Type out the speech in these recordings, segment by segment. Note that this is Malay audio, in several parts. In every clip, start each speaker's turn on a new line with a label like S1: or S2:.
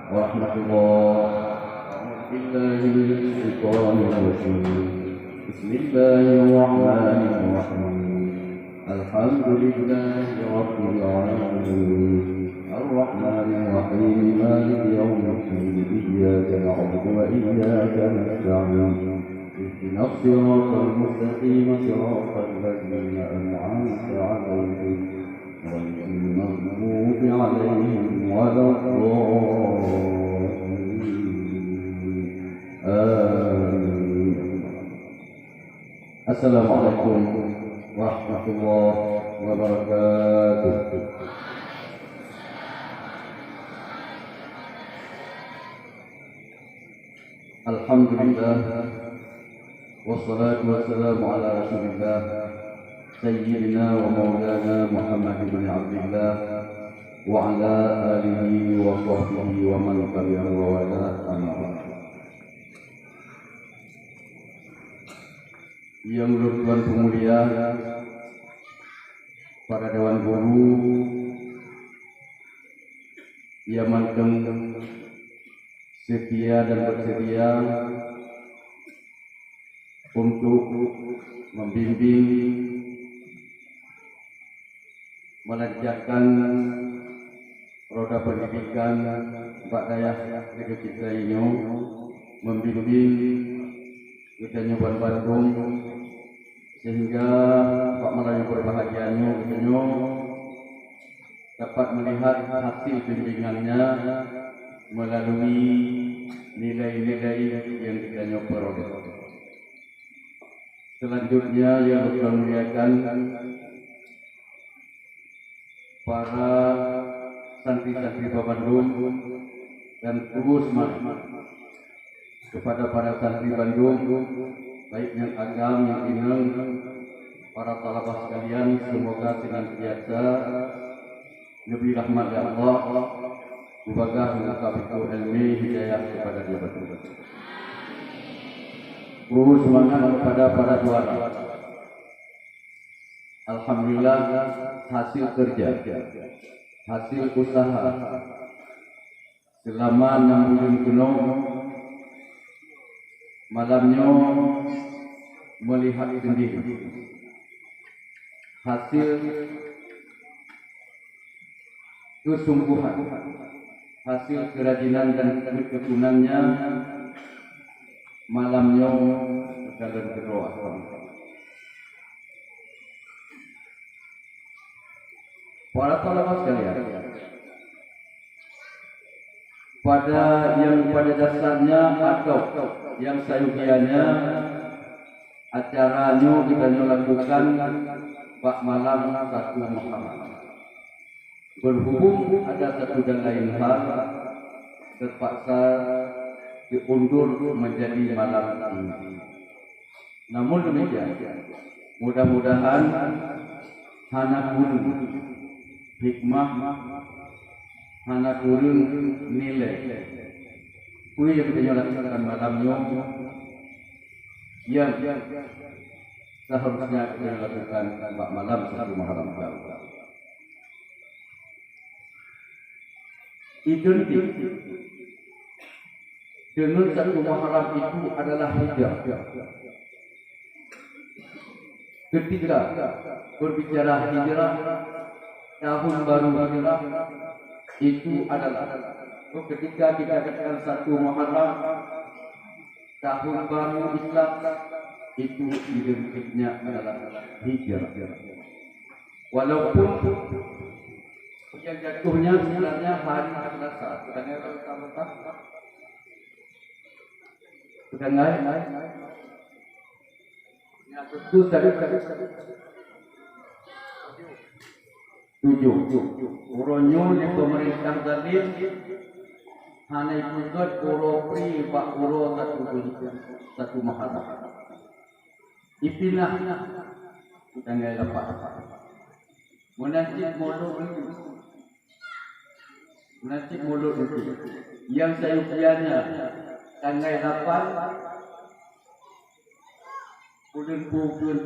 S1: ورحمة الله. أعوذ بالله من الشيطان الرجيم. بسم الله الرحمن الرحيم. الحمد لله رب العالمين الرحمن الرحيم مالك يوم الدين إياك نعبد وإياك نستعين اهدنا الصراط المستقيم صراط الذين أنعمت عليهم غير المغضوب عليهم ولا الضالين آمين. السلام عليكم ورحمة الله وبركاته. Alhamdulillah wassalatu wassalamu ala rasulillah sayyidina wa maulana Muhammad ibn Abdullah wa ala alihi wa sahbihi wa man tabi'ahu wa wala amma ba'd. Yang bertuan pemulia, para dewan guru yang manteng setia dan bersedia untuk membimbing, melancarkan roda pendidikan Pak Dayah Negeri kita ini, membimbing kita nyoban Bandung sehingga Pak Melayu berbahagianya kita dapat melihat hasil bimbingannya melalui nilai-nilai yang kita peroleh. Selanjutnya yang kita muliakan para santri-santri Bandung dan terus kepada para santri Bandung, baik yang agam, yang inang, para talabah sekalian, semoga senantiasa lebih rahmat Allah, semoga mengkabiku ilmi hidayah kepada dia betul. Semangat kepada para juara. Alhamdulillah hasil kerja, hasil usaha selama 6 bulan penuh, malamnya melihat sendiri hasil kesungguhan, hasil kerajinan dan ketekunannya malamnya dalam berdoa. Para talabah sekalian, pada dasarnya atau yang sayugianya acaranya kita lakukan Pak Malam 1 Muharram. Berhubung ada satu dan lain hal terpaksa diundur menjadi malam ini. Namun demikian, mudah-mudahan hana kurun hikmah, hana kurun nilai kui yang kita lakukan malamnya yang seharusnya kita lakukan Pak Malam 1 Muharram. Identik dengan 1 Muharram itu adalah hijrah. Ketika berbicara hijrah, tahun baru hijrah itu adalah ketika kita katakan 1 Muharram, tahun baru Islam, itu identiknya adalah hijrah. Walaupun yang jatuhnya sebenarnya hari Selasa, bukannya sudah naik. Ya, betul tadi 7. Uronyo di pemerintah zalim hanya ikut uro pri Pak Uro 1 Muharram. Ipinah kita nggak dapat. Menacik mulut itu. Yang sayupiannya tanggal 8 bulan urut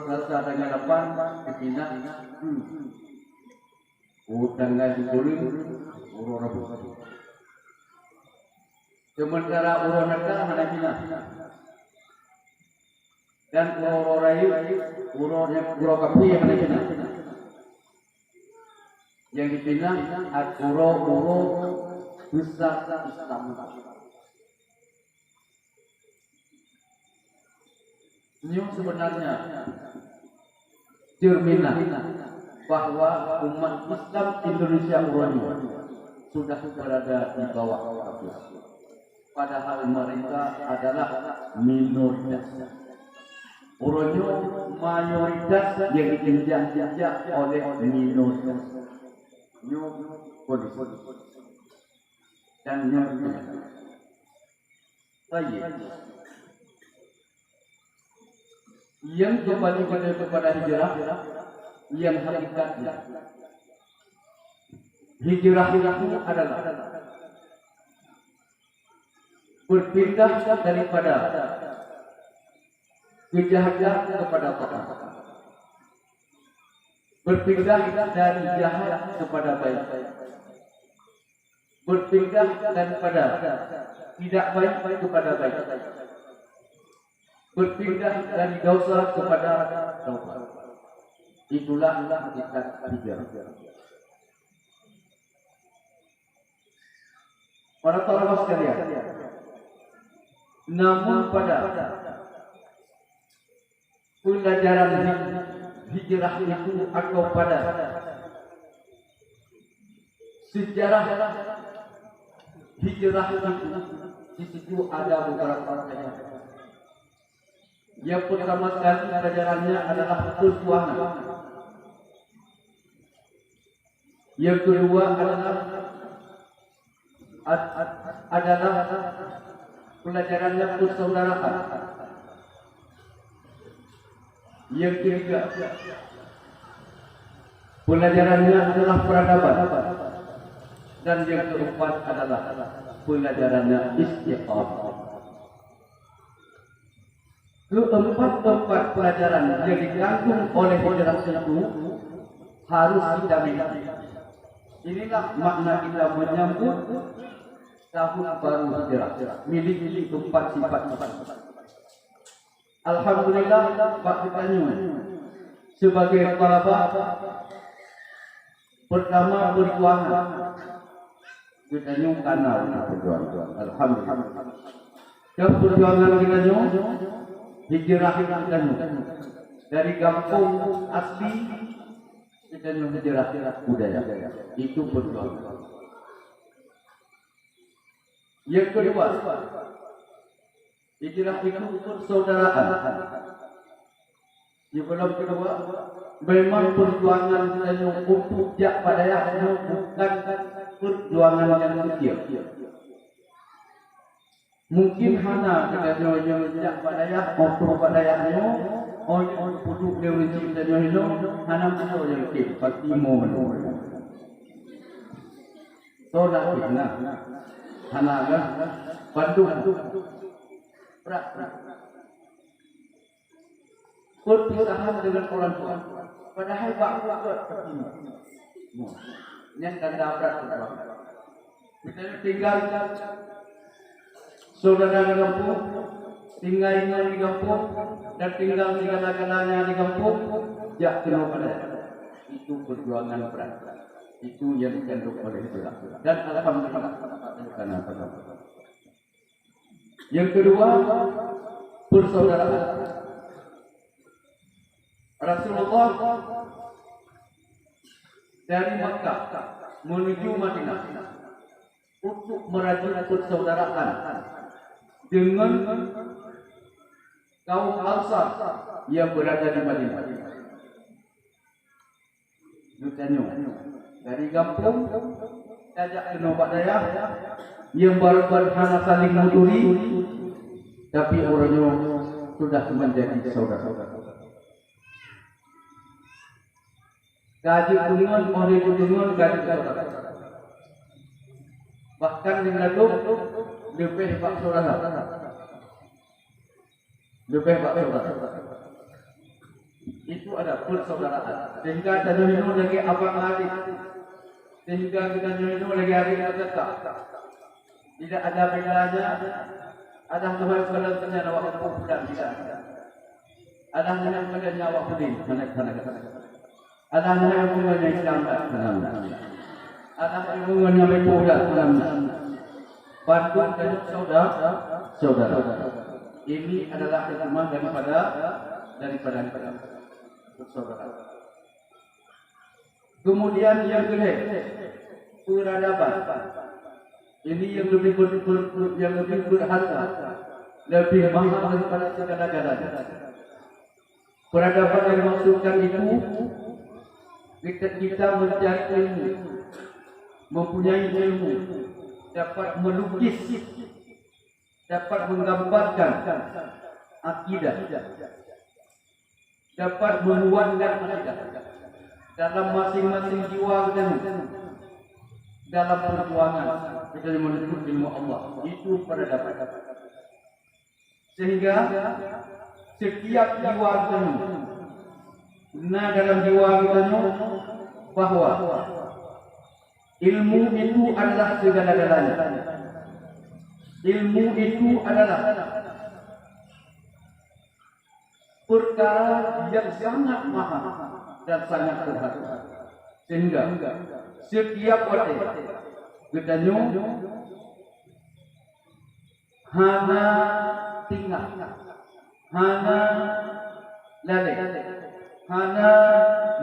S1: Selasa tanggal 8 Ipinah tanggal 10 urut Rabu. Sementara uro nata mana bina. Dan uro rayu, uro kapi yang mana bina. Yang dipindah uro besar Islam. Ini sebenarnya cerminan bahwa umat Islam Indonesia urani sudah berada di bawah kafir. Padahal mereka adalah minoritas. Uronyo mayoritas yang diinjak-injak oleh minoritas. Nyo polisi dan nyo baik. Yang kembali kepada hijrah, yang hakikatnya hijrah itu adalah berpindah daripada kejahatan kepada taat, berpindah dari jahat kepada baik, berpindah daripada tidak baik kepada baik, berpindah dari dosa kepada taubat. Itulah hakikat hijrah. Para sahabat sekalian, namun pada pelajaran hijrah itu atau pada sejarah hijrah itu di situ ada beberapa ayat. Yang pertama sekali pelajarannya adalah perjuangan. Yang kedua adalah pelajarannya persaudaraan. Yang ketiga pelajarannya adalah peradaban. Dan yang keempat adalah pelajarannya istiqamah. Keempat pelajaran yang dikandung oleh hijrah itu harus kita miliki. Inilah makna kita menyambut tahun baru hijrah. Miliki empat sifat. Alhamdulillah Pak Kitanya sebagai talabah pertama perjuangan. Kitanya karena perjuangan. Alhamdulillah. Dan perjuangan kitanya hijrah kita dari kampung asli kita hijrah budaya. Itu perjuangan. Yang kedua, hijrah itu persaudaraan. Yang kedua, memang perjuangan kita untuk jak padanya bukan perjuangan yang kecil. Mungkin hana kita yang jak padanya untuk padanya orang puduk lewat kita yang hana mana yang kecil pasti mau menurut. Soda kita hana kan Bandung perpisahan dengan orang tua. Padahal bapak yang tanda berat kita tinggal saudara di kampung, tinggal di kampung dan tinggal segala-galanya di kampung. Ya kenapa itu perjuangan berat. Itu yang dikandung oleh Islam. Dan alhamdulillah karena yang kedua, persaudaraan. Rasulullah dari Makkah menuju Madinah untuk merajut persaudaraan dengan kaum Ansar yang berada di Madinah. Dutanya dari kampung ajak kenobat daya yang baru hana saling muduri, tapi orangnya sudah menjadi saudara. Gaji dengan oleh dengan gaji saudara. Bahkan di Lalu lebih pak saudara. Lebih pak saudara. Itu ada persaudaraan. Sehingga kita minum lagi abang adik. Sehingga kita minum lagi adik tetap. Tidak ada bedanya. Ada Tuhan sebenarnya awak budak tidak. Ada Tuhan sebenarnya awak pedih. Ada Tuhan sebenarnya Islam. Ada Tuhan sebenarnya budak. Bantuan dan saudara. Ini adalah hikmah daripada saudara. Kemudian yang kedua, peradaban. Ini yang lebih berharga, lebih mahal daripada segala-galanya. Peradaban yang dimaksudkan itu kita mencari ilmu, mempunyai ilmu, dapat melukis, dapat menggambarkan akidah, dapat menguatkan akidah dalam masing-masing jiwa kita. Dalam perjuangan kita menuntut ilmu Allah, itu peradaban. Sehingga setiap jiwa kita, dalam jiwa kita bahwa ilmu itu adalah segala-galanya. Ilmu itu adalah perkara yang sangat mahal dan sangat berharga. Sehingga setiap orang bertanya hana tinggal, hana lalai, hana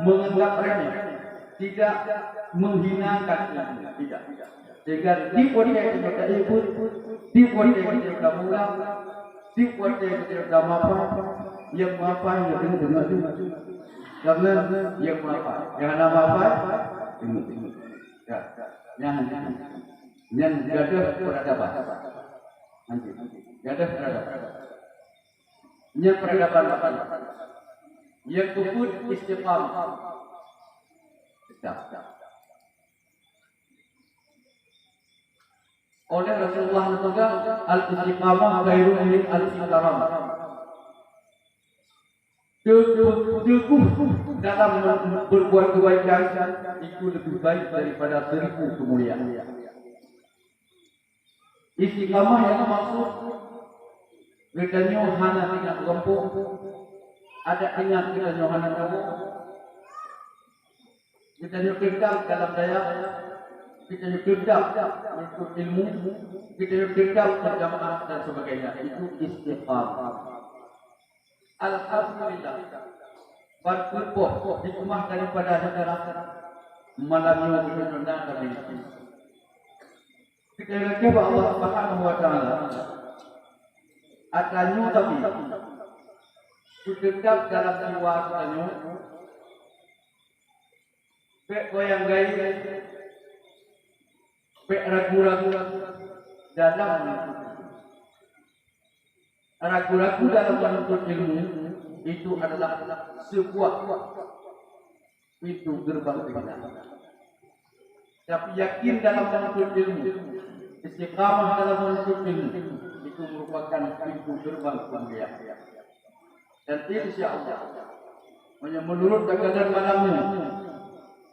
S1: menganggap remeh, tidak menghinakan, tidak. Sehingga di konteks kita ikut, di konteks kita mula, di konteks kita apa, yang apa yang dengar. Karena yang apa, yang nama apa, ya, yang gaduh peradaban, gaduh peradaban, yang peradaban apa, yang kufur istiqamah, oleh Rasulullah juga al-istiqamah khairun min al-istiqamah. Teguh dalam berbuat kebaikan itu lebih baik daripada 1000 kemuliaan. Istiqamah yang maksud bedanya hana tidak gempuk, ada ingat bedanya hana gempuk, bedanya kekal dalam daya, bedanya kekal untuk ilmu, bedanya kekal berjamaah dan sebagainya. Itu istiqamah. Alhamdulillah, berkumpul di rumah daripada saudara malamnya kita nunda kami. Kita berdoa Allah Subhanahu Wa Taala akannya tapi tetap dalam jiwa kita. Pek goyang gaya, pek ragu-ragu dalam ragu-ragu dalam menuntut ilmu itu adalah sebuah pintu gerbang kebenaran. Tapi yakin dalam menuntut ilmu, istiqamah dalam menuntut ilmu itu merupakan pintu gerbang kemuliaan. Dan insya-Allah menurut takaran malamnya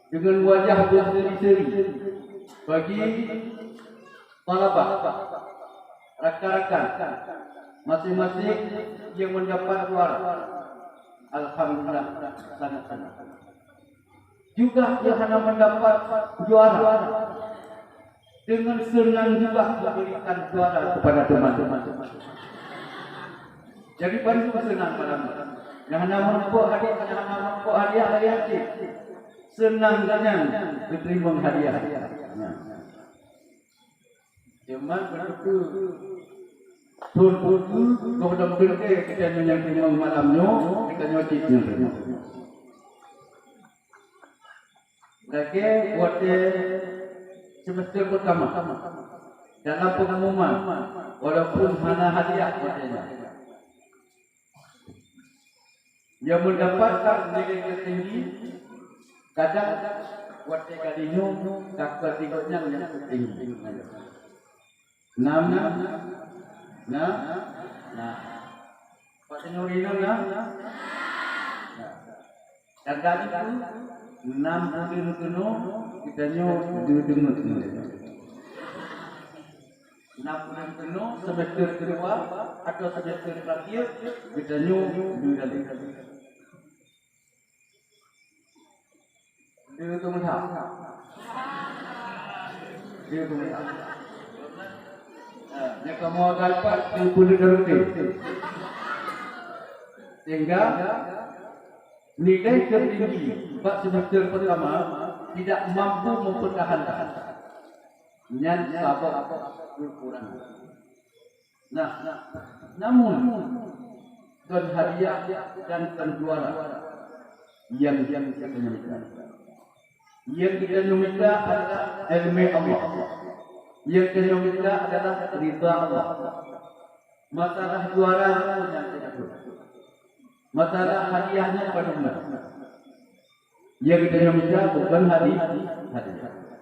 S1: dengan wajah berseri-seri bagi talabah, rakan-rakan masing-masing yang mendapat suara, alhamdulillah sangat-sangat. Juga yang hanya mendapat juara dengan senang juga memberikan juara kepada teman-teman. Jadi baru senang malam. Yang hanya menempuh hadiah, senang dengan diterima hadiah. Cuman betul. Betul, kalau dalam kerja kita menyambut malamnya, kita nyocitnya. Lagi buat semester pertama dalam pengumuman, walaupun mana hadiah buatnya, yang mendapatkan nilai tertinggi, kadang buat kalinya tak berikutnya yang tertinggi. Pak Senyorino dan tadi itu 6 kita nyo dengar Nak penuh semester kedua atau semester terakhir kita minggu dia tu melihat. Dia tu melihat. Yang kamu dapat 30 darjah. Sehingga nilai tertinggi bab semester pertama tidak mampu mempertahankan. Yang sabar berkurang. Namun dan hadiah dan juara yang kita minta adalah ilmu Allah. Yang kita minta adalah ridha Allah. Masalah juara pun yang kita minta. Masalah hadiahnya pada benar. Yang kita minta bukan hadiah.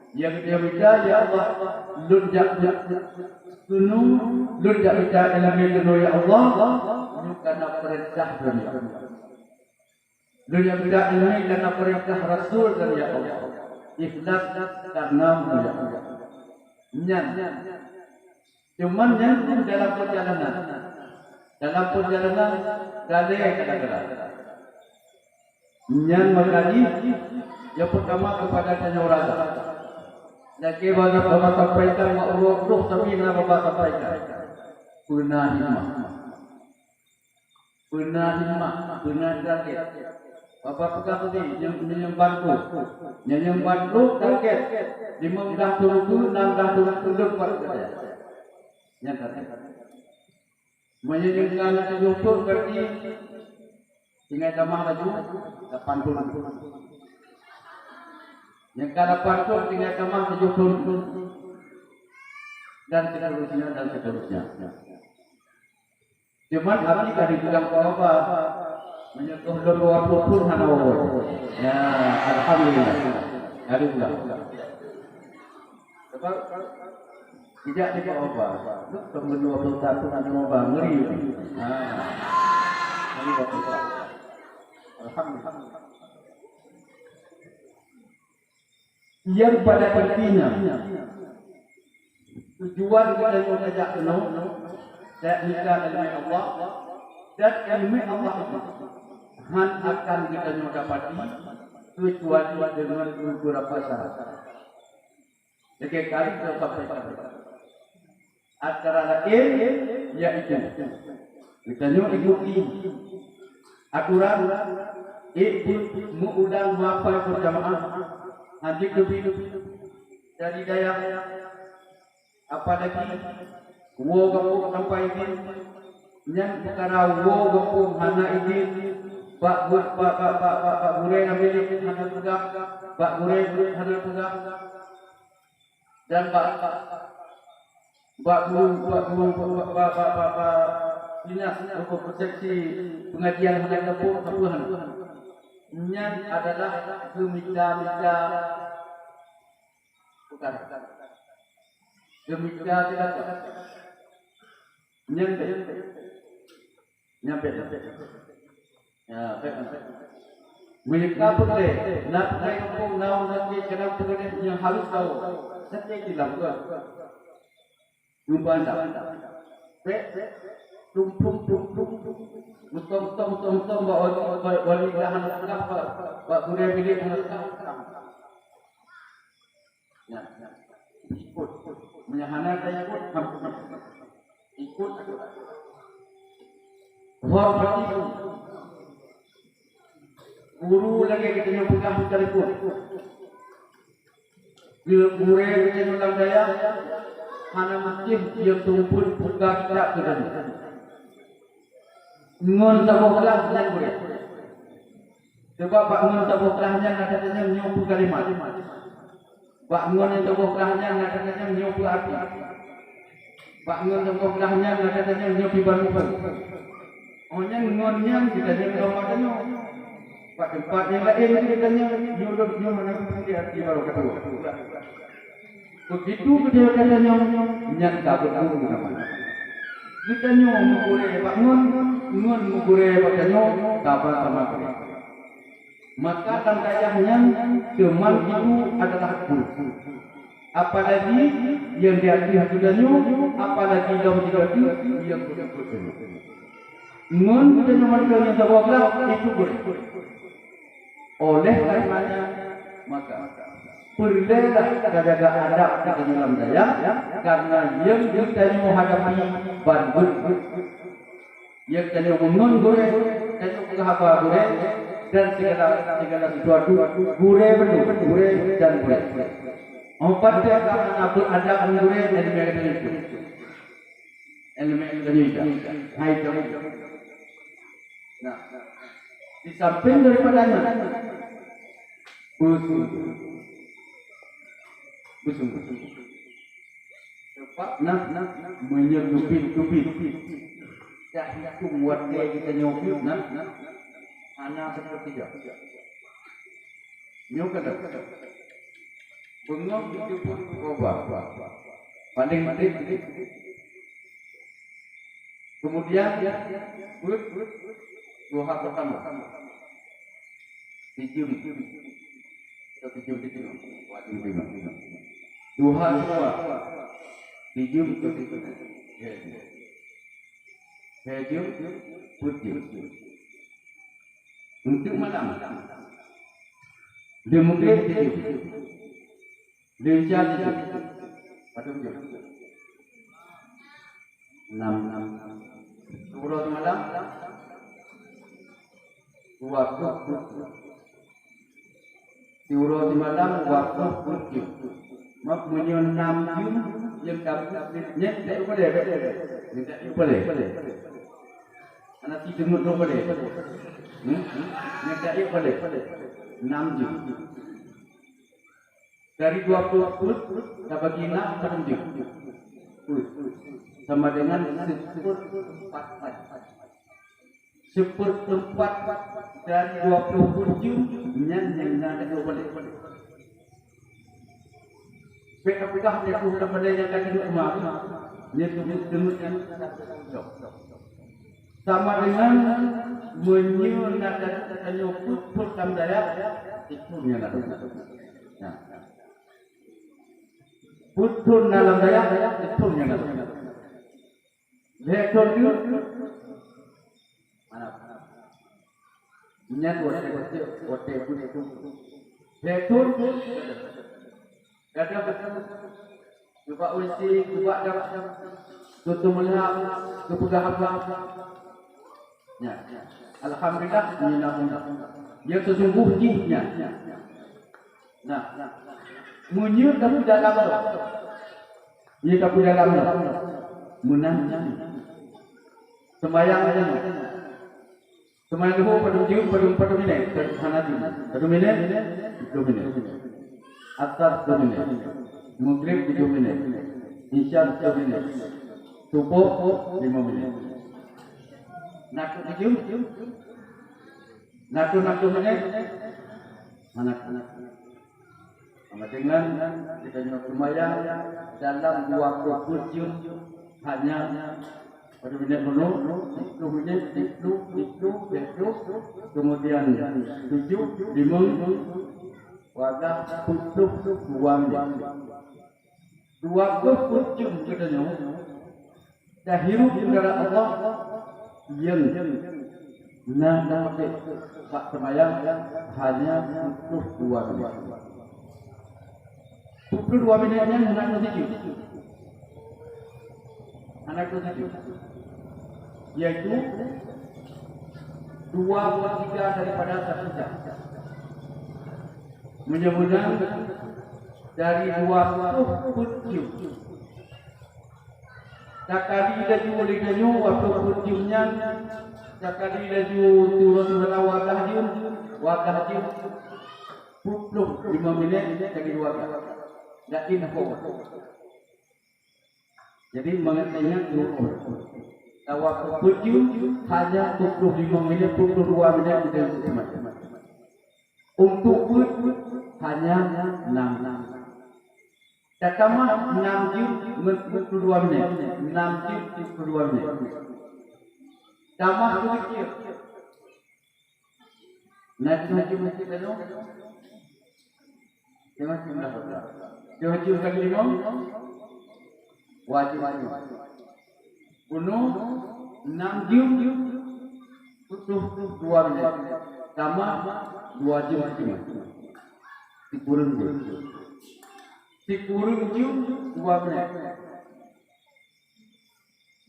S1: Yang kita minta ya Allah, lunjak minta ilmu ya Allah, karena perintah dunia. Lunjak minta ilmu karena perintah Rasul dan ya Allah. Ikhlas karena ya Allah. Cuman dalam perjalanan kadang-kadang mengkaji yang pertama kepada tanya raga. Lagi banyak Bapak sampaikan makruh tapi nak Bapak sampaikan benar hikmah target. Bapak pegang tadi yang bantu target 15 turun 16 turun pada saya. Yang target. Menyediakan 7 turun berarti tinggal tambah laju 80. Yang kalau 80 tinggal tambah 70 dan seterusnya. Cuman abdi tadi bilang apa? Menyentuh 20 pun hana wawon. Ya, alhamdulillah. Ada pula. Sebab tidak apa. Kemudian 21 hana wawon ngeri. Ini bagus. Alhamdulillah. Yang pada intinya tujuan kita mengajak penuh dan minta ilmu Allah dan ilmu Allah itu akan kita dapati kecuali dengan beberapa syarat. Jadi kali kita sampaikan antara lain yaitu kita ikuti aturan mengundang mahfal berjamaah. Nanti lebih dari daya apalagi wo gapo sampai ini yang perkara wo gapo hana ini pak gure namanya hana pegang pak gure hana pegang dan pak dinas untuk persepsi pengajian hana gapo Tuhan. Yang adalah gemita bukan gemita tidak nyampe ya mereka boleh nak pun naung nanti kena boleh yang harus tahu setiap dilakukan jumpa tumpung mutom bawa wali dahan kenapa Pak Guru pilih ikut menyahana saya ikut hormati guru lagi kita yang pegang ikut guru kita dalam daya hana masjid yang tumpul pegang tak kedan ngon taboklah yang boleh. Sebab Pak ngon taboklahnya katanya nyupu kalimat. Pak ngon yang taboklahnya katanya nyupu hati. Pak ngon taboklahnya katanya nyupu baru. Ohnya ngonnya kita yang katanya. Pak tempat yang lain katanya nyuruh mana dia hati baru kedua. Begitu dia katanya nyangka berguru namanya. Kita mengure Pak ngon mengure Pak kanyo dapat sama kali. Maka tandayahnya teman itu adalah guru. apalagi yang di akhir hatinya, apalagi dalam hati yang berikutnya. Mun kita mereka yang terwakil itu boleh. Oleh karenanya maka perlulah jaga adab di dalam daya karena yang kita menghadapi bandut, yang kita menunggu, kita menghafal gure dan segala sesuatu gure dan gure. Empat dia akan ada gure elemen itu. Hai kamu. Nah, di samping daripadanya busung. Cepat nak menyelupin. Dah itu buat dia kita nyopit nak. Anak seperti dia. Nyopit dah. Bengok itu pun ubah. Panding. Kemudian dua hal pertama. Dicium. Dua hal kedua. Dicium. Putih. Untuk malam. Dia mungkin dicium. Dia dicium. Pada ujung. 6. Surah malam. Waktu Surah malam waktu putih. Mak menyenam jum yang kapitnya tak boleh. Tak boleh. Anak si jumut tak boleh. Tak boleh. 6 jum. Dari 20 put dah bagi 6 pada jum. Sama dengan seperempat dari 27 yang ada boleh. Apakah dia sudah pada yang kaki rumah? Dia semut yang sama dengan menyunakan put tamdaya itu yang ada. Putun dalam daya itu yang ada. Lekor itu mana? Nyat wote pun itu. Lekor ada cuba usi, cuba dapat tutup melihat, kepegang apa? Ya, alhamdulillah dia sesungguhnya. Nah, munyur tapi dalam dia tapi dalam menang. Sembayang aja. Sembayang itu pada minit. Pada minit. Asar 2 minit. Maghrib 7 minit. Isya 7 minit. Subuh 5 minit. Nakut 7. Nakut minit. Anak-anak. Sama dengan kita sembayang dalam 27 hanya pada minit penuh, 10 minit, 10, kemudian 7, 5, wadah, 2 minit. 27 katanya, dah hidup kepada Allah yang dapat Pak sembahyang hanya 2 minit. 22 minitnya anak itu. Anak itu yaitu 2/3 daripada 1 jam. Mudah-mudahan dari 27 sekali laju olehnya waktu putihnya sekali laju turun wadah dia 45 minit dari 2 jam. Yakin aku. Jadi mengenainya waktu putih hanya 25 minit, 22 minit kita semacam. Untuk put hanya 6. Datama 6 jam 22 minit. 6 jam 22 minit. Tambah sedikit. Nanti kita Jangan jumlah hotel. Dia wajib kali 5. Wajib. Bunuh 6 jam. Tutup 2 menit. Sama 2 jam setengah. Dikurung jam. Dikurung jam 2 menit.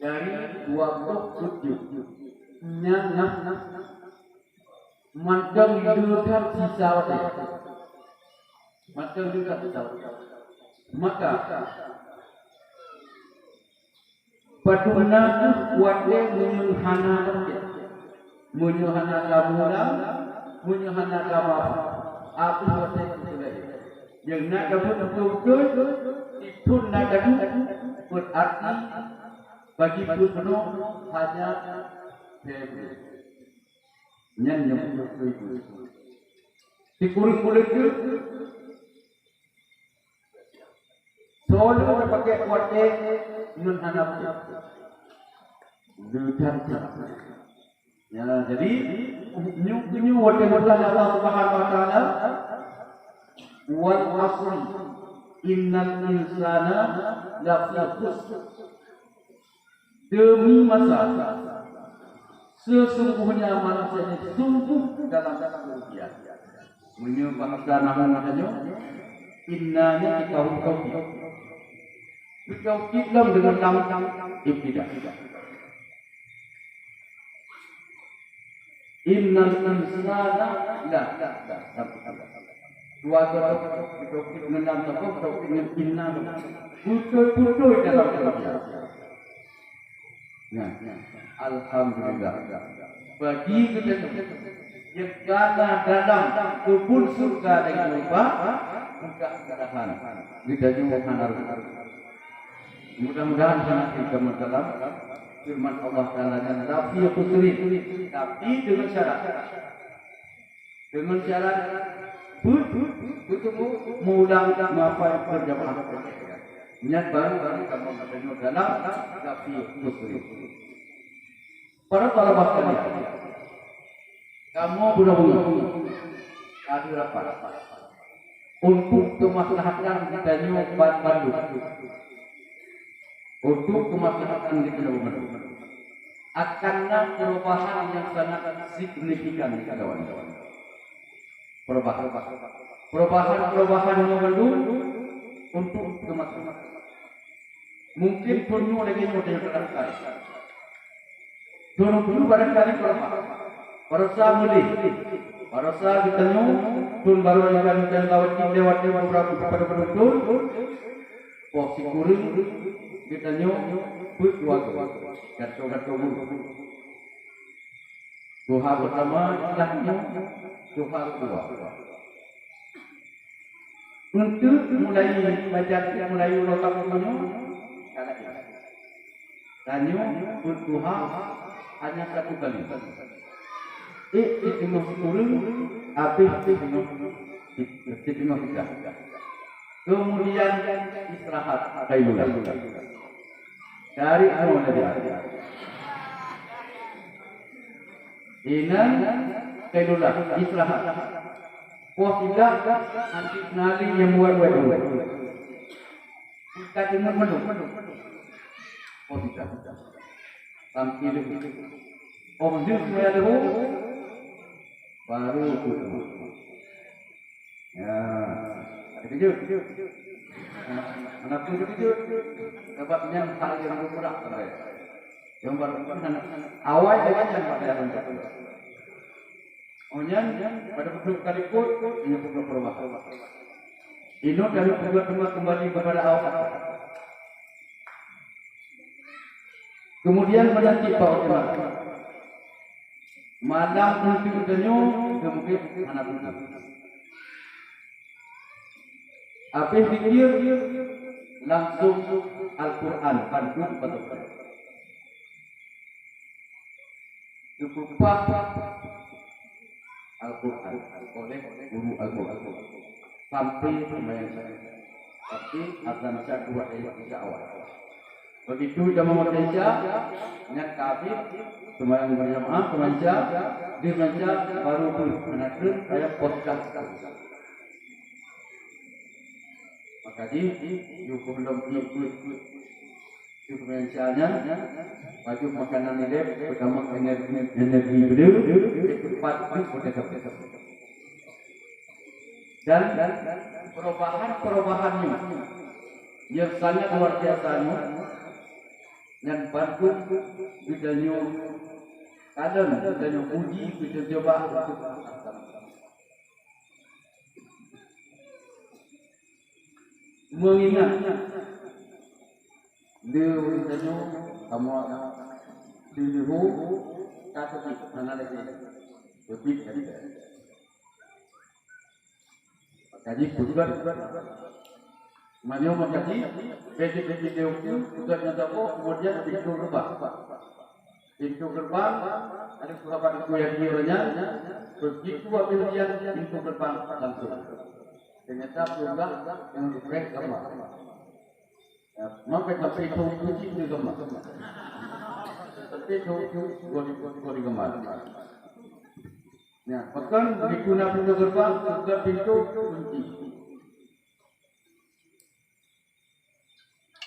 S1: Dari 27 Nyang Mantang hidup sisa waktu. Mantang hidup sisa waktu. Maka Patuna kuatnya menyuhana kamula, menyuhana kamapa. Apa waktu itu lagi? Yang nak dapat betul itu nak dapat berarti bagi penuh hanya februari. Yang itu. Dikurung kulit itu. Soalnya pakai kuatnya nun anak. Ya, jadi new whatever Allah Subhanahu wa taala wal asr innal insana lafi khusr. Demi masa sesungguhnya manusia ini sungguh dalam kerugian. Menyebabkan namanya innanya dikau-kau. Dikau dalam dengan nama ibtidah. Innal insana la. Dua dikau dengan nama atau dengan inna. Betul-betul dalam kerugian. Ya, alhamdulillah. Bagi kita yang kala dalam kubur surga dan neraka, mudah-mudahan kita juga hanar. Mudah-mudahan kita dalam firman Allah Taala dan lafi khusri, tapi dengan syarat. Dengan syarat bertemu mengulang apa yang berjamaah. Niat baru kamu bertemu dalam lafi khusri. Para talabat kalian, kamu benar-benar ada rapat untuk kemaslahatan kita nyobat Bandung, untuk kemaslahatan kita nyobat akannya perubahan yang sangat signifikan kawan-kawan. Perubahan Bandung untuk kemaslahatan. Mungkin penuh lagi model terangkai. Dulu barangkali Parasa mulai, parasa ditanya, tun baru akan lewat beberapa pada betul, posisi kuring ditanya, put dua, gato Tuhan pertama ilahnya, Tuhan kedua. Untuk mulai baca, mulai ulang tanya, tanya, put Tuhan hanya satu kali. Ditengah turun, habis ditengah tidak. Kemudian istirahat kailulah. Dari awal dari Inan kailulah istirahat. Oh tidak, nanti nali yang buat. Kita dengar menung. Oh tidak. Tampil. Oh dia semua ada baru kudu. Ya, kejut. Anak kejut. Dapatnya hal yang berat sampai. Yang baru awal jangan pada rencana. Onyan pada kali ikut ini perubahan. Ino dari kedua kembali kepada awal. Kemudian menanti Pak malam untuk tenyu kemudian anak buah. Apa fikir langsung Al-Quran pantun betul. Cukup Al-Quran oleh guru Al-Quran sampai sembahyang saya. Tapi azan saya 2 ayat awal. Begitu jamaah Malaysia nyak kafir sembahyang berjamaah kemanca dimanca baru pun menakir ayat podcast. Maka you belum ikut diferensialnya, baju makanan ini pertama energi beliau cepat pada dan perubahannya yang sangat luar biasa dan bantu bidanya kadang bidanya uji kita coba mengingat dia bidanya kamu dulu kata mana lagi lebih dari jadi bukan Manyo makati bedi deukku bukan nyatako kemudian pintu gerbang ada sahabat itu yang diuranya begitu pilihan pintu gerbang langsung ternyata pulang yang diprek kamar maka sampai itu kunci di kamar sampai itu di kamar ya bahkan digunakan pintu gerbang juga pintu kunci.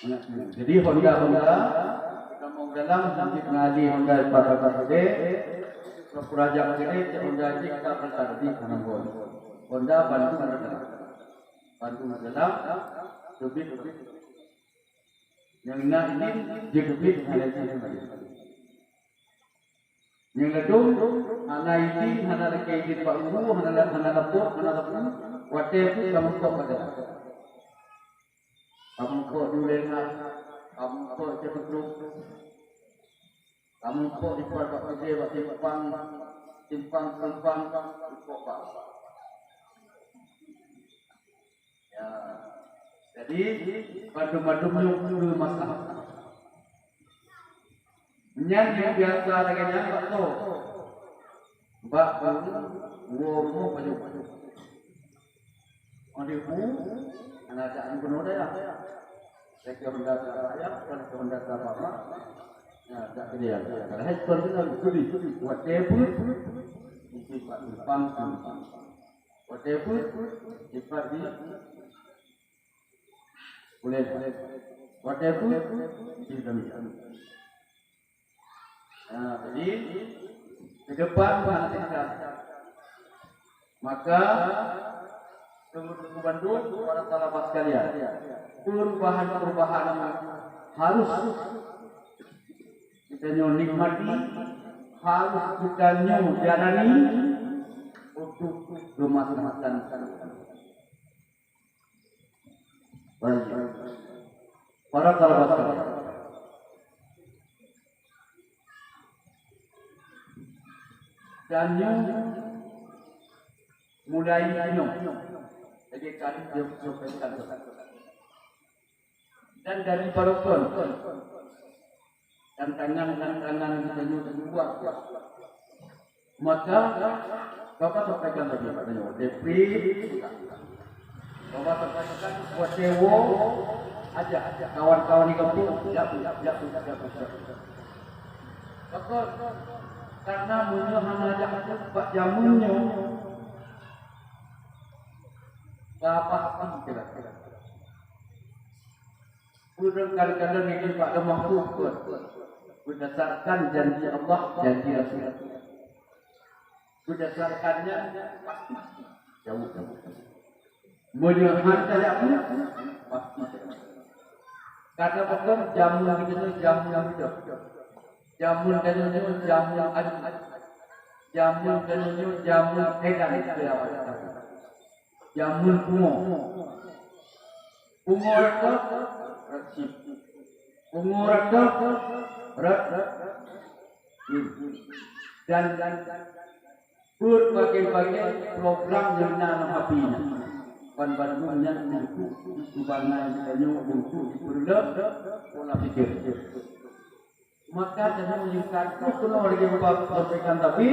S1: Jadi Honda kita mau dalam nanti pengali Honda pada Puraja ini Honda ini kita berada di kanan Honda bantu dalam lebih yang ini lebih yang ledung anak ini anak lagi Pak Guru anak lapor waktu itu kamu kok ada kamu kok diulengan, kamu kok cepetluk, kamu kok dibuat Pak Gede, simpang, kok Pak. Ya, jadi madu-madunya dulu masalah. Yang biasa lagi Pak Tok, Mbak Guru, Baju. Adiku, anak jangan penuh dah. Saya hendak saya, kalau hendak apa? Ya, tak kena. Kalau hektar kita sudi, whatever, sifat pangkam, whatever, sifat di boleh, whatever, sifat demikian. Jadi ke depan maka Bandung para sahabat sekalian, perubahan harus kita nikmati, harus kita jalani untuk kemaslahatan. Baik, para sahabat sekalian, dan mulai minum. Jadi kali dia menyampaikan dan dari balkon dan tangan kita buat maka Bapak sampaikan tadi Pak Danyo Depi Bapak sampaikan buat sewo aja kawan-kawan di kampung siap Bapak karena munyo hanya Pak jamunyo apa kira-kira. Udah kadang-kadang ini Pak Mahfud berdasarkan janji Allah, janji Rasul. Berdasarkannya pasti jauh. Menyuruhkan dari apa? Pasti. Karena betul jamu itu jamu yang hidup. Jamu dan itu jamu yang adil. Jamu dan itu jamu edan jamun bungo itu rasib bungo itu dan berbagai-bagai program yang nanam apinya Bandungnya untuk kubangan untuk berleb pola pikir maka jangan meningkat itu lagi Bapak sampaikan tapi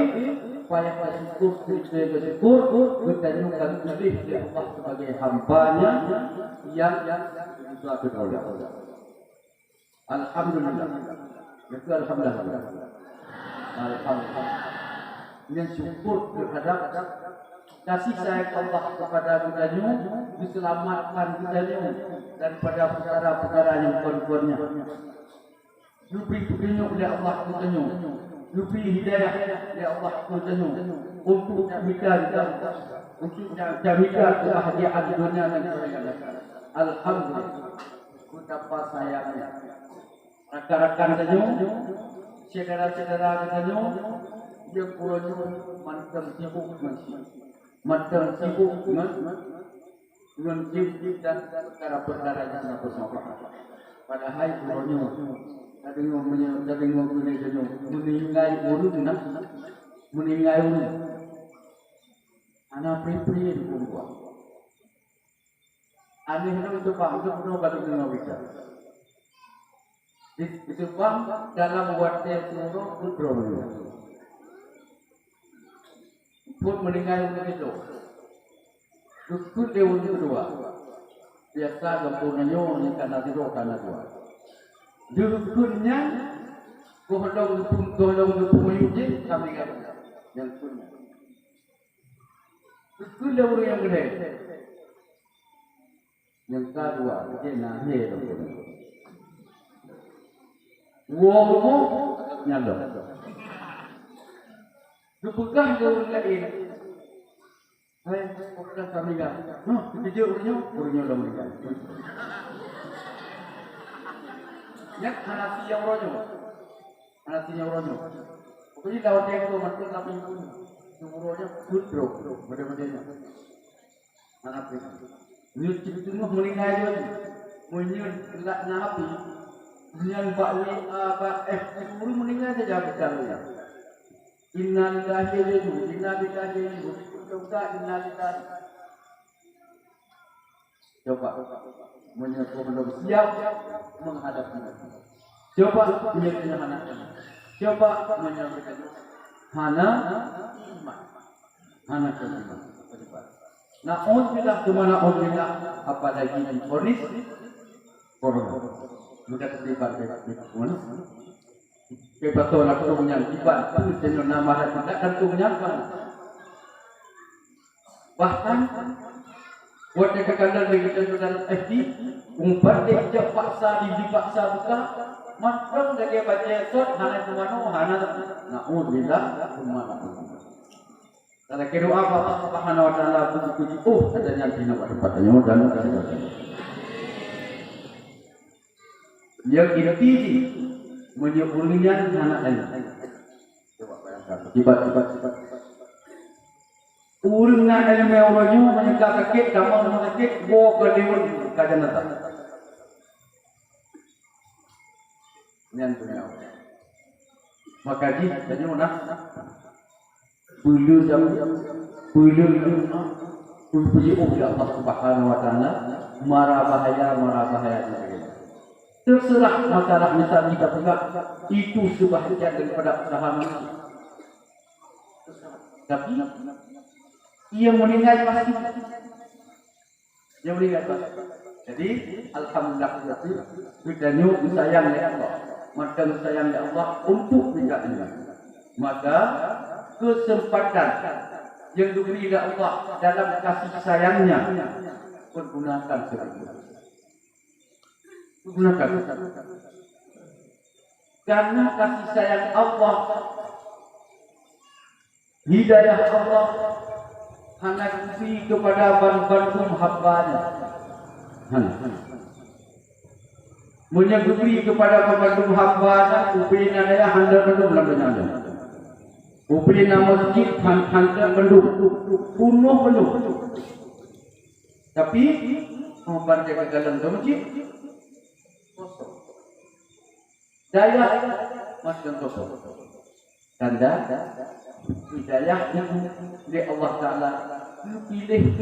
S1: supaya bersyukur kita juga lebih di Allah sebagai hambanya yang suatu oleh Allah. Alhamdulillah. Itu alhamdulillah. Alhamdulillah. Dengan syukur terhadap kasih sayang Allah kepada budanya diselamatkan kita daripada perkara-perkara yang kuat-kuatnya. Lupi petunjuk oleh Allah petunjuk. Lupi hidayah oleh Allah petunjuk. Untuk kita untuk kita kebahagiaan dunia dan akhirat. Alhamdulillah. Betapa sayangnya rakan-rakan senyum, saudara-saudara senyum, dia punya mantan sibuk dengan sibuk dan perkara-perkara yang bersamaan. Padahal punya ada ngomong meninggal urun nak meninggal urun. Anak peri-peri itu buat. Aneh itu bang, itu pun baru dengar kita. Itu bang dalam wadah seluruh putro. Put meninggal begitu. Dukun dewan kedua. Biasa gampunannya ni karena tiru karena dua. Dukunnya golong pemuyuji kami kata yang punya. Dukun dewan yang gede. Yang kedua dia nahir. Womo nyalo. Dupukah dewan lain. Hai, pokoknya kami kata. Dia urunyo dah meninggal. Yang hanasi yang rojo. Pokoknya lawan dia tu macam kami pun semuanya putro, benda-benda. Anak itu. Nyut cuma meninggal je. Menyut kelak nabi. Nyan bakwi urun meninggal saja berjalan. Inna lillahi wa inna ilaihi raji'un. Inna lillahi. Coba menyatu belum siap menghadapi. Coba menyatu anak. Coba menyampaikan hana iman. Anak iman. Na'udzubillah kemana udzubillah apalagi difonis corona. Mudah terlibat mana? Kebetulan aku menyantikan itu jenuh nama tidak tentu menyantikan. Bahkan buat kekandang bagi dalam FD umpat dia paksa dipaksa buka matang dia baca surat hana tumano hana na'udzubillah kemana kalau kira apa Subhanahu wa taala puji-puji adanya dina pada patanya dan yang inti menyebutnya anak lain. Coba bayangkan. Tiba-tiba urungnya ilmu orangnya menyeka sakit, damang sakit, bawa ke dewan kajian datang. Yang punya. Maka di tadi mana? Bulu puji Allah Subhanahu wa taala marah bahaya terserah masalah misal kita pegang itu sebahagian daripada usaha manusia. Tapi ia meninggal pasti. Dia meninggal pasti. Jadi alhamdulillah kita sayang oleh Allah. Maka sayang oleh Allah untuk kita ini. Maka kesempatan yang diberi oleh Allah dalam kasih sayangnya pergunakan sebaik-baiknya. Gunakan karena kasih sayang Allah, hidayah Allah hanya diberi kepada ban-ban hamba-Nya. Menyebutkan kepada ban-ban hamba-Nya upaya daya handal penduduk dalam upaya masjid handal penduduk penuh. Tapi hamba jaga dalam masjid daya masuk kosong. Tanda hidayah yang oleh Allah Taala pilih.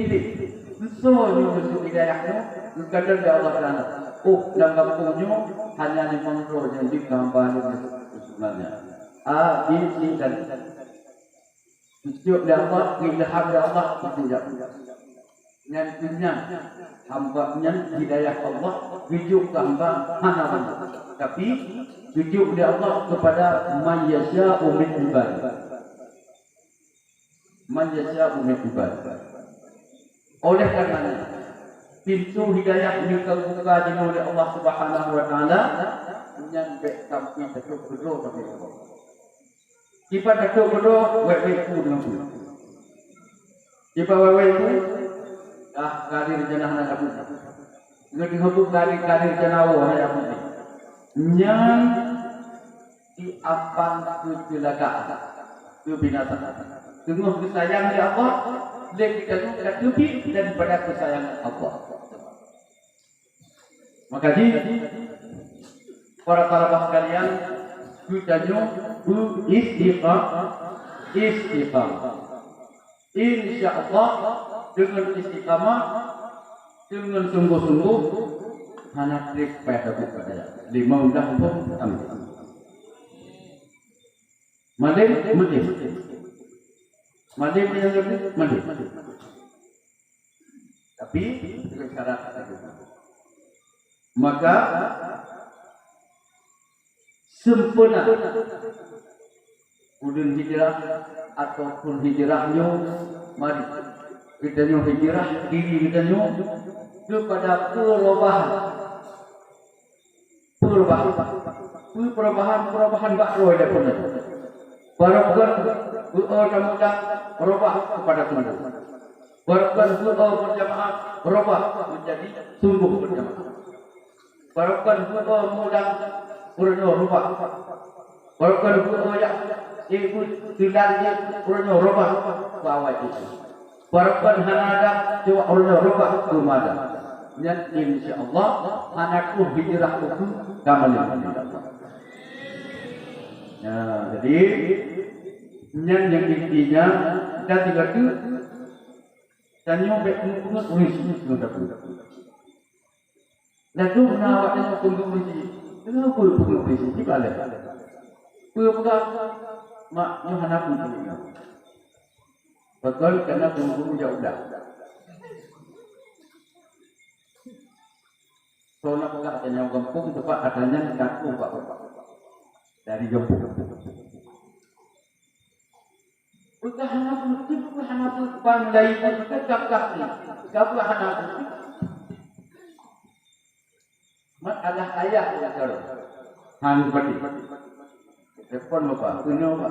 S1: Semua bentuk hidayahnya kadang dari Allah Taala. Dalam kampungnya hanya 5 orang yang digambarkan sebenarnya. A, B, C dan tunjuk dari Allah, ilham dari Allah tidak. Nantinya hamba-Nya hidayah Allah tunjuk hamba hana. Tapi tunjuk dari Allah kepada man yasha'u min ibad. Man yasha'u min ibad. Oleh karenanya pintu hidayah ini terbuka oleh Allah Subhanahu wa taala yang baik sampai tetuk berdoa sampai Allah. Jika tetuk berdoa, wek ku dengan ku. Jika wek ku karir jenah nak aku. Ngedi hubung karir jenah awak nak aku. Yang diapan kecelakaan, kebinasaan. Tengok kesayang di Allah, lagi kita tepi daripada kesayangan Allah. Maka para talabah sekalian, kita beristiqamah. Insya Allah dengan istiqamah, dengan sungguh-sungguh, anak trik pada kita. 5 undang pun ambil. Madim. Madim yang lebih madim. Tapi dengan syarat tadi. Maka sempurna udun hijrah ataupun hijrahnya mari kita hijrah diri kita kepada perubahan bakro ada pun barangkali mudah berubah kepada Tuhan barangkali berjamaah berubah menjadi sungguh berjamaah barangkali mudah berubah barangkali ibu tidak punya robah bawa itu. Barangkali hanada coba robah rumada. Dan insyaAllah anakku hijrah itu kembali. Nah, jadi yang intinya kita tidak tu tanya berkumpulan polisi sudah tu. Lalu nak awak tunggu polisi. Kenapa polisi di balik? Pegang mak Yohana pun tu. Betul kerana tunggu jauh dah. So nak pegang tanya kampung tempat adanya kampung pak dari kampung. Pegang hana pun pandai pun tegak ni. Gabah hana pun. Mat Allah ayah yang cara. Hang pati. Telepon apa? Punya apa?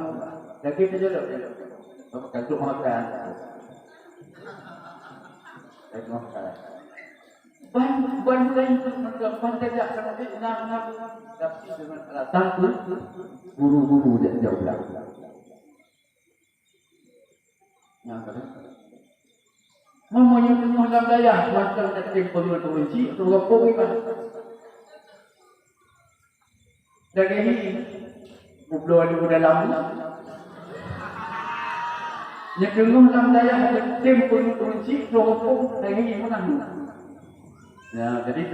S1: Lagi terjadi. Apa kantuk makan? Lagi makan. Ban lain tu ban kerja kerana dia nak tapi dengan alasan tu guru-guru jauh lah. Yang kedua, mamanya punya dalam daya macam dari pengeluaran tu apa dari ini Bublo ada dalam yang dengar dalam daya ada tempur kunci rokok dari ini mana? Ya, jadi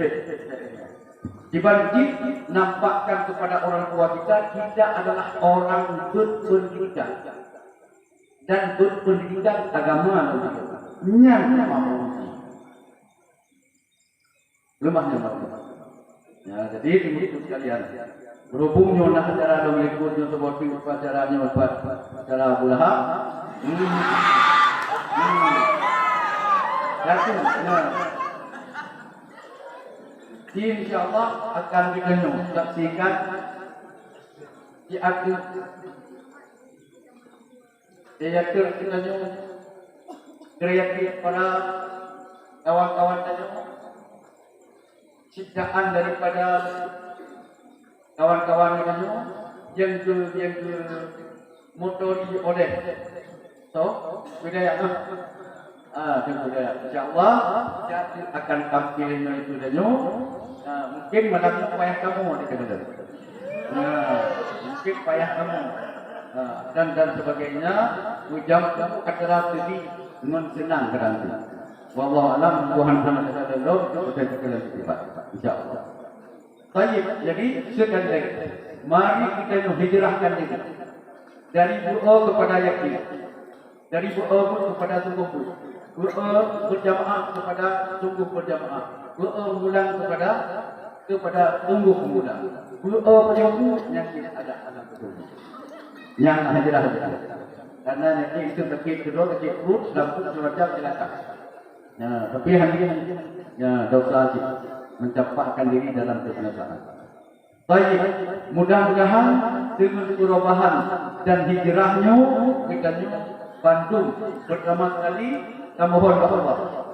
S1: dibalik nampakkan kepada orang tua kita adalah orang berpendidikan dan berpendidikan agama yang lemahnya ya, jadi begitu sekalian. Berhubung nyonak acara dong ikutnya seperti upacaranya acara bulaha. Yakin, InsyaAllah akan dikenal saksikan di akhir kita kreatif para kawan-kawan tanya ciptaan daripada kawan-kawan yang ke motori oleh budaya budaya insyaAllah akan tampilnya itu dan mungkin malam payah kamu mungkin payah kamu dan sebagainya ujam kamu acara tadi dengan senang kerana wallahu alam Tuhan Subhanahu wa taala insyaAllah. Baik, jadi sekali lagi, mari kita hijrahkan diri dari doa kepada yakin, dari doa kepada sungguh berjamaah kepada sungguh berjamaah, doa ulang kepada sungguh ulang, doa yang tidak ada alam betul, yang hijrah karena yakin itu terkait kedua kecil perut dalam cuaca silakan. Nah, tapi hari ini ya, dosa mencampakkan diri dalam kebinasaan. Baik, mudah-mudahan dengan perubahan dan hijrahnya kita Bandung pertama kali kita mohon kepada Allah.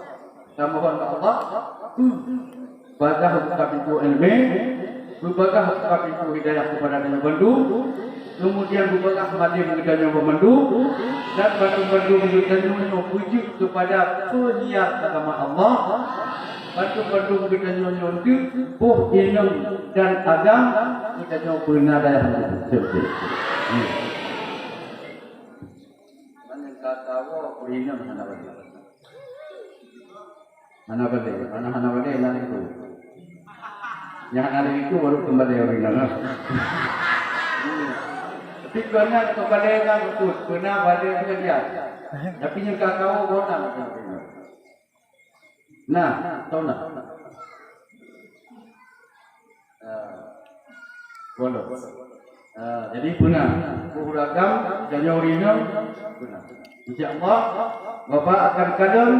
S1: Kita mohon kepada Allah. Bagai hak itu ilmu, berbagai hak itu hidayah kepada Nabi Bandung, kemudian berbagai hadir mengenai Bandung dan Bandung menjadi wujud kepada penyiar agama Allah. Bandung kita nyonyondi, buh inam dan agam kita nyoba benar dah seperti. Mana kata wo inam mana balik? Mana balik lah itu. Yang hari itu baru kembali orang inam. Tapi benar kembali kan betul, benar balik dia. Tapi yang kata wo benar. Nah, tahu nak? Boleh. Jadi benar. Beragam dan original benar. InsyaAllah, Bapak akan kadang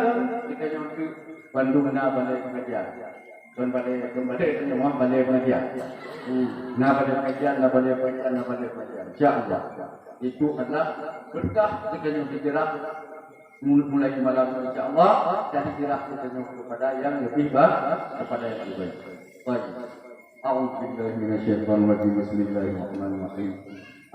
S1: kita nyontok Bandung na balai pengajian. Kembali semua balai pengajian. Na balai pengajian. InsyaAllah. Itu adalah berkah kita nyontok hijrah. Mulai malam insyaAllah dan hijrah kita kepada yang lebih baik, kepada yang lebih baik. Baik. A'udzubillahi minasyaitonir rajim. Bismillahirrahmanirrahim.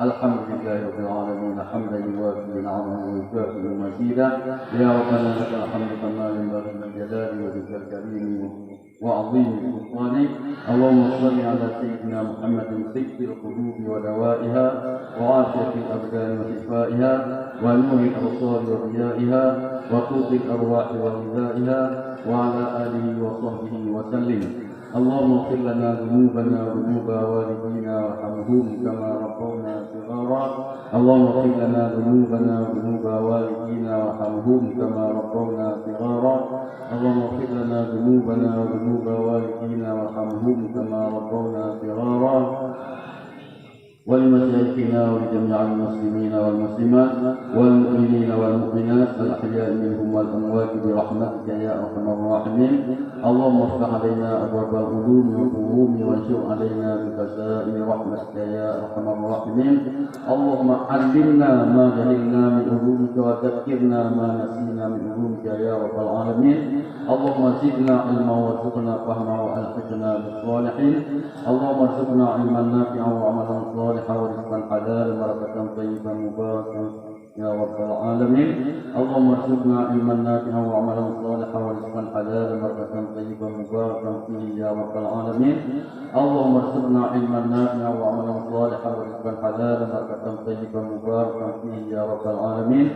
S1: Alhamdulillahirabbil alamin. Hamdan yuwafi ni'amahu wa yukafi mazidah. Ya Rabbana lakal hamdu kama yanbaghi li jalali wajhikal karim wa 'azimi sultanik. Allahumma shalli ala sayyidina Muhammadin sayyidil qulubi wa dawaiha wa 'afiyatil abdan wa shifaiha wa nuril absar wa riyaiha wa qutil arwah wa ghidaiha wa ala alihi wa sahbihi wa sallim. Allahumma ighfir lana dhunubana wa dhunuba walidina warhamhum kama rabbawna shighara. Allahumma ighfir lana dhunubana wa dhunuba walidina warhamhum kama rabbawna shighara. Allahumma ighfir lana dhunubana wa dhunuba walidina warhamhum kama rabbawna shighara. ولمشايخنا ولجميع المسلمين والمسلمات والمؤمنين والمؤمنات الأحياء منهم والأموات برحمتك يا أرحم الراحمين. اللهم افتح علينا أبواب العلوم والفهوم وانشر علينا بخزائن رحمتك يا أرحم الراحمين. اللهم علمنا ما جهلنا من علومك وذكرنا ما نسينا من علومك يا رب العالمين. اللهم زدنا علما وارزقنا فهما وألحقنا بالصالحين. اللهم ارزقنا علما نافعا وعملا صالحا ورزقا حلالا وبركة طيبا مباركا يا رب العالمين. اللهم ارزقنا علما نافعا وعملا صالحا ورزقا حلالا وبركة طيبا مباركا فيه يا رب العالمين. اللهم ارزقنا علما نافعا وعملا صالحا ورزقا حلالا وبركة طيبا مباركا فيه يا رب العالمين.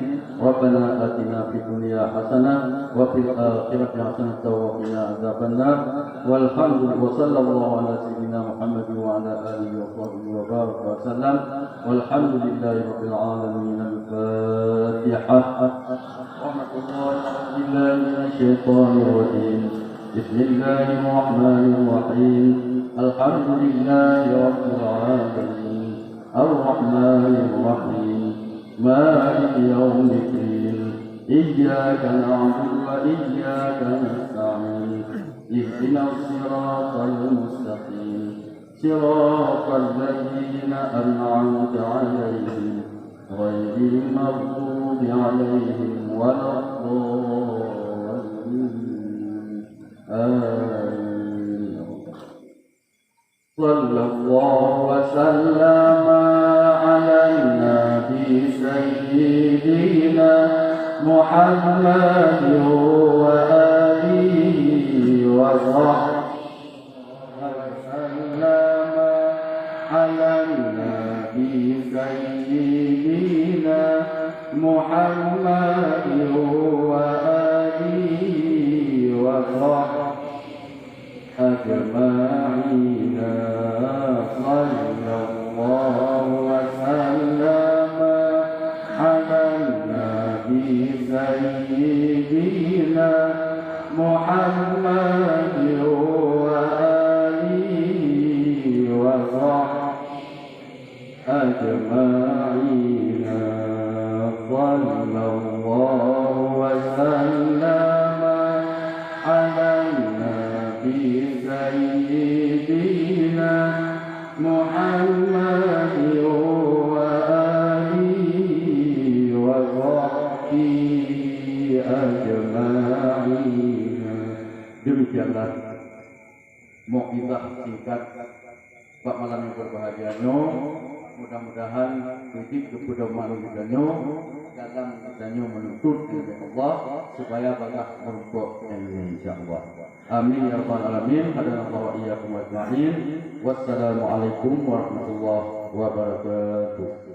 S1: ربنا آتنا في الدنيا حسنة وفي الآخرة حسنة وقنا عذاب النار. والحمد لله وصلى الله على سيدنا محمد وعلى آله وصحبه وبارك وسلم. والحمد لله رب العالمين. الفاتحة. رحمة الله بالله من الشيطان الرجيم. بسم الله الرحمن الرحيم. الحمد لله رب العالمين الرحمن الرحيم مالك يوم الدين. إياك نعبد وإياك نستعين. اهدنا الصراط المستقيم صراط الذين أنعمت عليهم غير المغضوب عليهم ولا الضالين. آمين. صلى الله وسلم على النبي سيدنا محمد وآله وصحبه وسلم على النبي سيدنا محمد وآله وصحبه أجمعين. صلى الله وسلم على النبي سيدنا محمد وآله وصحبه أجمعين. صلى الله وسلم على jama'ina. Demikianlah mukjizat singkat Pak malam yang berbahagianya. Mudah-mudahan titik kepada manusianya dalam kitanya menuntut ilmu Allah supaya banyak merumput ilmu insyaallah. Amin ya rabbal alamin. Hadanallahu wa iyyakum ajma'in. Wassalamualaikum warahmatullahi wabarakatuh.